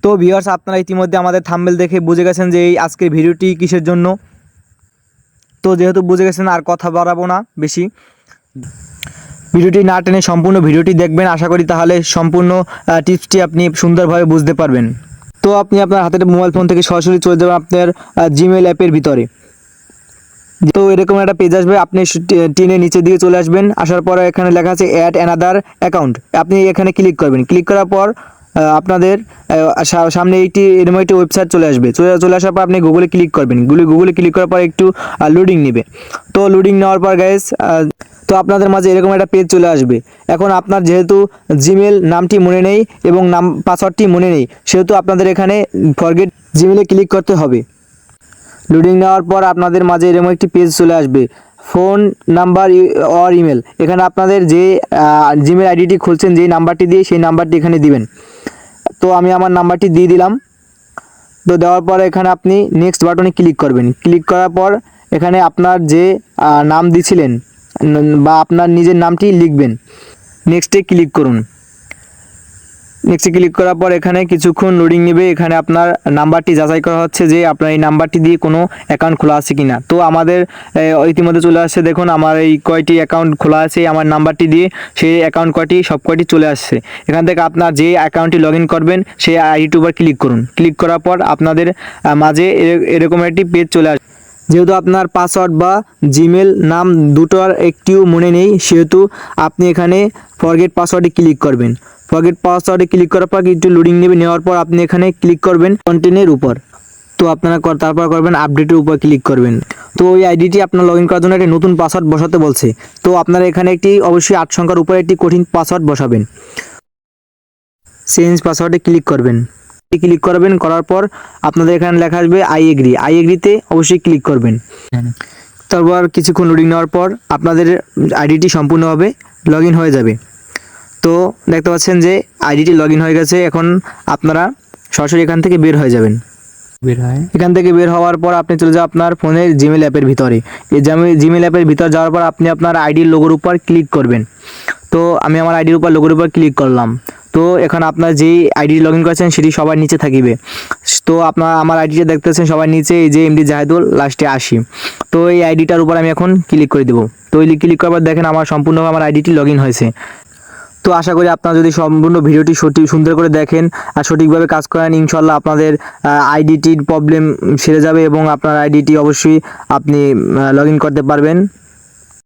তো ভিউয়ার্স, আপনারা ইতিমধ্যে আমাদের থাম্বনেল দেখে বুঝে গেছেন যে এই আজকের ভিডিওটি কিসের জন্য। তো যেহেতু বুঝে গেছেন, আর কথা বাড়াবো না বেশি। ভিডিওটি না টেনে সম্পূর্ণ ভিডিওটি দেখবেন, আশা করি তাহলে সম্পূর্ণ টিপসটি আপনি সুন্দরভাবে বুঝতে পারবেন। তো আপনি আপনার হাতের মোবাইল ফোন থেকে সরাসরি চলে যাবেন আপনার জিমেল অ্যাপের ভিতরে। তো এরকম একটা পেজ আসবে, আপনি টেনে নিচের দিকে চলে আসবেন। আসার পরে এখানে লেখা আছে অ্যাড অ্যানাদার অ্যাকাউন্ট, আপনি এখানে ক্লিক করবেন। ক্লিক করার পর আপনাদের সামনে এরকম একটি ওয়েবসাইট চলে আসবে। চলে আসার পর আপনি গুগলে ক্লিক করবেন। গুগলে ক্লিক করার পর একটু লোডিং নেবে। তো লোডিং নেওয়ার পর গাইস, তো আপনাদের মাঝে এরকম একটা পেজ চলে আসবে। এখন আপনার যেহেতু জিমেল নামটি মনে নেই এবং পাসওয়ার্ডটি মনে নেই, সেহেতু আপনাদের এখানে ফরগেট জিমেলে ক্লিক করতে হবে। লোডিং নেওয়ার পর আপনাদের মাঝে এরকম একটি পেজ চলে আসবে, ফোন নাম্বার অর ইমেল। এখানে আপনাদের যে জিমেল আইডিটি খুলছেন, যেই নাম্বারটি দিয়ে, সেই নাম্বারটি এখানে দিবেন। তো আমি আমার নাম্বারটি দিয়ে দিলাম। তো দেওয়ার পর এখানে আপনি নেক্সট বাটনে ক্লিক করবেন। ক্লিক করার পর এখানে আপনার যে নাম দিয়েছিলেন বা আপনার নিজের নামটি লিখবেন। নেক্সটে ক্লিক করুন। নেক্সটে ক্লিক করার পর এখানে কিছুক্ষণ লোডিং নেবে। এখানে আপনার নাম্বারটি যাচাই করা হচ্ছে যে আপনার এই নাম্বারটি দিয়ে কোনো অ্যাকাউন্ট খোলা আছে কিনা। তো আমাদের ইতিমধ্যে চলে আসছে, দেখুন আমার এই কয়টি অ্যাকাউন্ট খোলা আছে আমার নাম্বারটি দিয়ে, সেই অ্যাকাউন্ট সব কয়টি চলে আসছে। এখান থেকে আপনার যে অ্যাকাউন্টটি লগ ইন করবেন সেই আইডির উপর ক্লিক করুন। ক্লিক করার পর আপনাদের মাঝে এরকম একটি পেজ চলে আসবে। যেহেতু আপনার পাসওয়ার্ড বা জিমেল নাম দুটোর একটিও মনে নেই, সেহেতু আপনি এখানে ফরগেট পাসওয়ার্ডে ক্লিক করবেন। ফরগেট পাসওয়ার্ডে ক্লিক করার পর একটু লোডিং নেবে। নেওয়ার পর আপনি এখানে ক্লিক করবেন কন্টেন্টের উপর। তো আপনারা তারপর করবেন আপডেটের উপর ক্লিক করবেন। তো ওই আইডিটি আপনার লগ ইন করার জন্য একটি নতুন পাসওয়ার্ড বসাতে বলছে। তো আপনারা এখানে একটি অবশ্যই 8 সংখ্যার উপরে একটি কঠিন পাসওয়ার্ড বসাবেন। চেঞ্জ পাসওয়ার্ডে ক্লিক করবেন। ক্লিক করবেন, করার পর আপনাদের এখানে লেখা আসবে আই এগ্রিতে অবশ্যই ক্লিক করবেন। তারপর কিছুক্ষণ লোডিং নেওয়ার পর আপনাদের আইডিটি সম্পূর্ণভাবে লগ ইন হয়ে যাবে। তো দেখতে পাচ্ছেন যে আইডিটি লগ ইন হয়ে গেছে। এখন আপনারা সরাসরি এখান থেকে বের হয়ে যাবেন। এখান থেকে বের হওয়ার পর আপনি চলে যাবেন আপনার ফোনের জিমেল অ্যাপের ভিতরে। এই জিমেল অ্যাপের ভিতর যাওয়ার পর আপনি আপনার আইডির লোগোর উপর ক্লিক করবেন। তো আমি আমার আইডির উপর লোগোর উপর ক্লিক করলাম। তো এখন আপনার যেই আইডি লগ ইন করেছেন সেটি সবার নিচে থাকিবে। তো আমার আইডিটা দেখতেছেন সবার নিচে, এই যে এমডি জাহেদুল লাস্টে 80। তো এই আইডিটার উপর আমি এখন ক্লিক করে দেবো। তো ক্লিক করার পর দেখেন আমার সম্পূর্ণভাবে আমার আইডিটি লগ ইন হয়েছে। তো আশা করি আপনারা যদি সম্পূর্ণ ভিডিওটি সুন্দর করে দেখেন আর সঠিকভাবে কাজ করেন, ইনশাল্লাহ আপনাদের আইডিটির প্রবলেম সেরে যাবে এবং আপনার আইডিটি অবশ্যই আপনি লগ ইন করতে পারবেন।